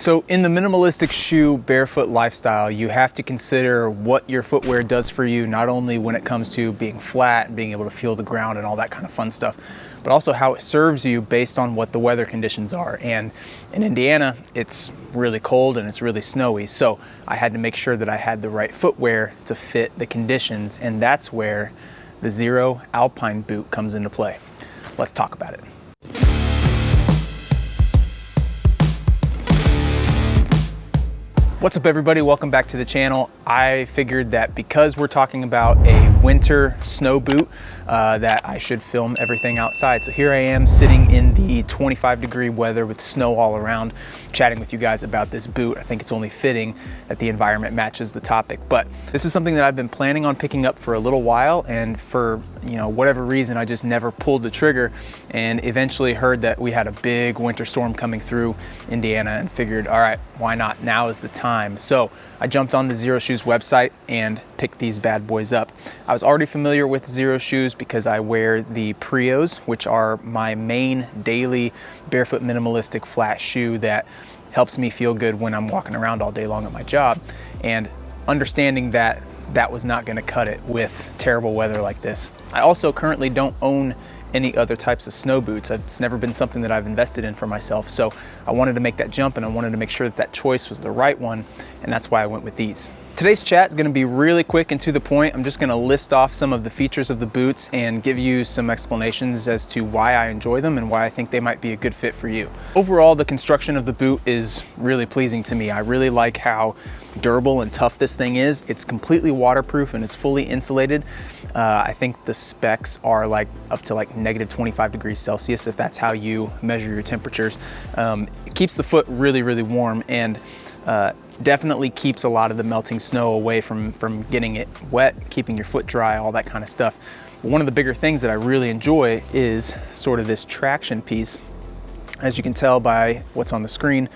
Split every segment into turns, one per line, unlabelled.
So in the minimalistic shoe barefoot lifestyle, you have to consider what your footwear does for you, not only when it comes to being flat and being able to feel the ground and all that kind of fun stuff, but also how it serves you based on what the weather conditions are. And in Indiana, it's really cold and it's really snowy. So I had to make sure that I had the right footwear to fit the conditions. And that's where the Xero Alpine Boot comes into play. Let's talk about it. What's up everybody, welcome back to the channel. I figured that because we're talking about a winter snow boot, that I should film everything outside. So here I am sitting in the 25-degree weather with snow all around, chatting with you guys about this boot. I think it's only fitting that the environment matches the topic. But this is something that I've been planning on picking up for a little while, and for whatever reason, I just never pulled the trigger, and eventually heard that we had a big winter storm coming through Indiana and figured, all right, why not? Now is the time. So I jumped on the Xero Shoes website and picked these bad boys up. I was already familiar with Xero Shoes because I wear the Prios, which are my main daily barefoot minimalistic flat shoe that helps me feel good when I'm walking around all day long at my job. And understanding that that was not going to cut it with terrible weather like this. I also currently don't own any other types of snow boots. It's never been something that I've invested in for myself. So I wanted to make that jump, and I wanted to make sure that that choice was the right one. And that's why I went with these. Today's chat is going to be really quick and to the point. I'm just going to list off some of the features of the boots and give you some explanations as to why I enjoy them and why I think they might be a good fit for you. Overall, the construction of the boot is really pleasing to me. I really like how durable and tough this thing is. It's completely waterproof and it's fully insulated. I think the specs are like up to like -25 degrees Celsius, if that's how you measure your temperatures. It keeps the foot really, really warm, and definitely keeps a lot of the melting snow away from getting it wet, keeping your foot dry, all that kind of stuff. But one of the bigger things that I really enjoy is sort of this traction piece. As you can tell by what's on the screen,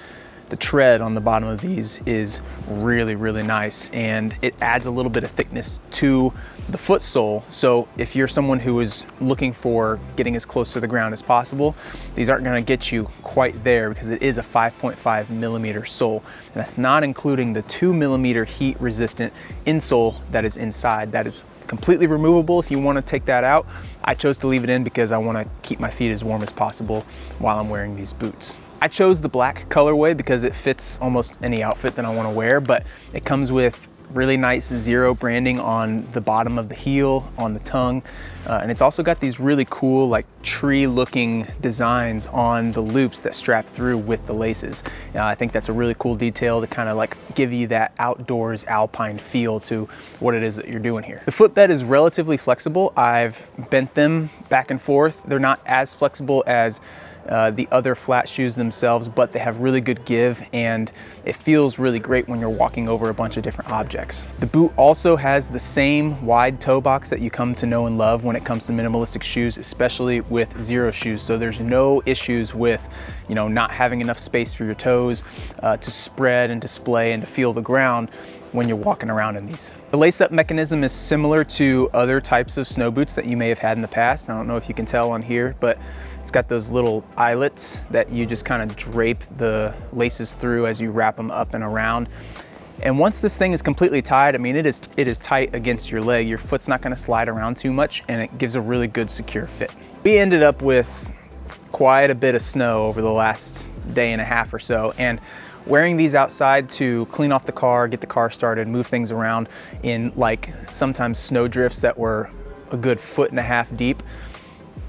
the tread on the bottom of these is really, really nice, and it adds a little bit of thickness to the foot sole. So if you're someone who is looking for getting as close to the ground as possible, these aren't going to get you quite there because it is a 5.5 millimeter sole, and that's not including the 2 millimeter heat resistant insole that is inside. That is completely removable if you want to take that out. I chose to leave it in because I want to keep my feet as warm as possible while I'm wearing these boots. I chose the black colorway because it fits almost any outfit that I want to wear, but it comes with really nice Xero branding on the bottom of the heel, on the tongue, and it's also got these really cool like tree looking designs on the loops that strap through with the laces. I think that's a really cool detail to kind of like give you that outdoors alpine feel to what it is that you're doing here. The footbed is relatively flexible. I've bent them back and forth. They're not as flexible as the other flat shoes themselves, but they have really good give, and it feels really great when you're walking over a bunch of different objects. The boot also has the same wide toe box that you come to know and love when it comes to minimalistic shoes, especially with Xero shoes. So there's no issues with, not having enough space for your toes to spread and display and to feel the ground when you're walking around in these. The lace-up mechanism is similar to other types of snow boots that you may have had in the past. I don't know if you can tell on here, but it's got those little eyelets that you just kind of drape the laces through as you wrap them up and around. And once this thing is completely tied, I mean, it is tight against your leg. Your foot's not going to slide around too much, and it gives a really good secure fit. We ended up with quite a bit of snow over the last day and a half or so, and wearing these outside to clean off the car, get the car started, move things around in like sometimes snow drifts that were a good 1.5 feet deep,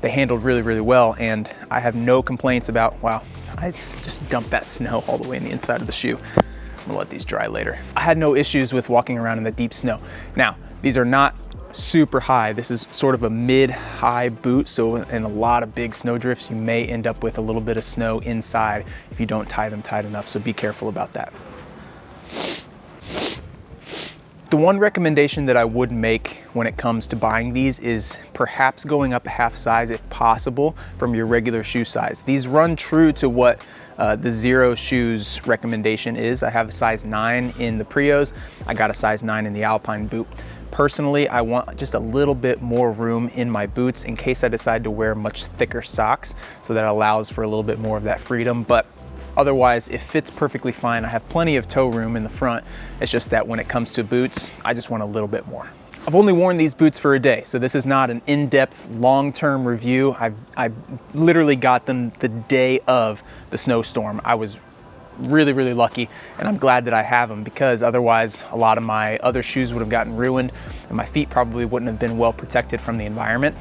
they handled really, really well, and I have no complaints about, wow, I just dumped that snow all the way in the inside of the shoe. I'm gonna let these dry later. I had no issues with walking around in the deep snow. Now, these are not super high. This is sort of a mid-high boot, so in a lot of big snow drifts, you may end up with a little bit of snow inside if you don't tie them tight enough, so be careful about that. The one recommendation that I would make when it comes to buying these is perhaps going up a half size if possible from your regular shoe size. These run true to what the Xero Shoes recommendation is. I have a size 9 in the Prios. I got a size 9 in the Alpine Boot. Personally, I want just a little bit more room in my boots in case I decide to wear much thicker socks, so that allows for a little bit more of that freedom. But Otherwise, it fits perfectly fine. I have plenty of toe room in the front. It's just that when it comes to boots, I just want a little bit more. I've only worn these boots for a day, so this is not an in-depth, long-term review. I literally got them the day of the snowstorm. I was really lucky, and I'm glad that I have them, because otherwise a lot of my other shoes would have gotten ruined and my feet probably wouldn't have been well protected from the environment.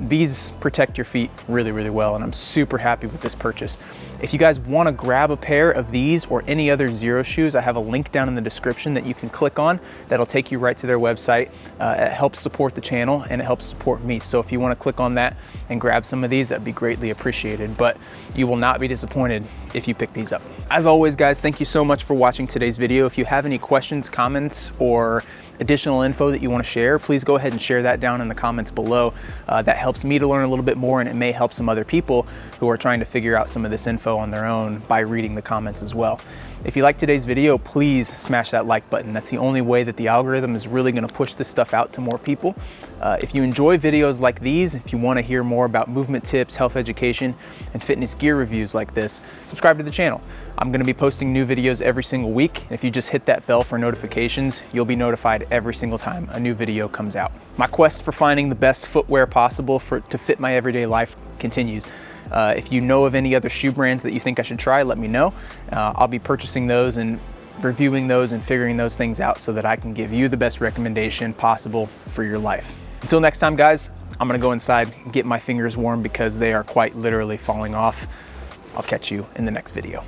These protect your feet really well, and I'm super happy with this purchase. If you guys want to grab a pair of these or any other Xero shoes, I have a link down in the description that you can click on that'll take you right to their website. It helps support the channel and it helps support me, so if you want to click on that and grab some of these, that'd be greatly appreciated. But you will not be disappointed if you pick these up. As always, guys, thank you so much for watching today's video. If you have any questions, comments, or additional info that you want to share, please go ahead and share that down in the comments below. That helps me to learn a little bit more, and it may help some other people who are trying to figure out some of this info on their own by reading the comments as well. If you like today's video, please smash that like button. That's the only way that the algorithm is really going to push this stuff out to more people. If you enjoy videos like these, if you want to hear more about movement tips, health education, and fitness gear reviews like this, subscribe to the channel. I'm going to be posting new videos every single week, and if you just hit that bell for notifications, you'll be notified every single time a new video comes out. My quest for finding the best footwear possible to fit my everyday life continues. If you know of any other shoe brands that you think I should try, let me know. I'll be purchasing those and reviewing those and figuring those things out so that I can give you the best recommendation possible for your life. Until next time, guys, I'm gonna go inside and get my fingers warm because they are quite literally falling off. I'll catch you in the next video.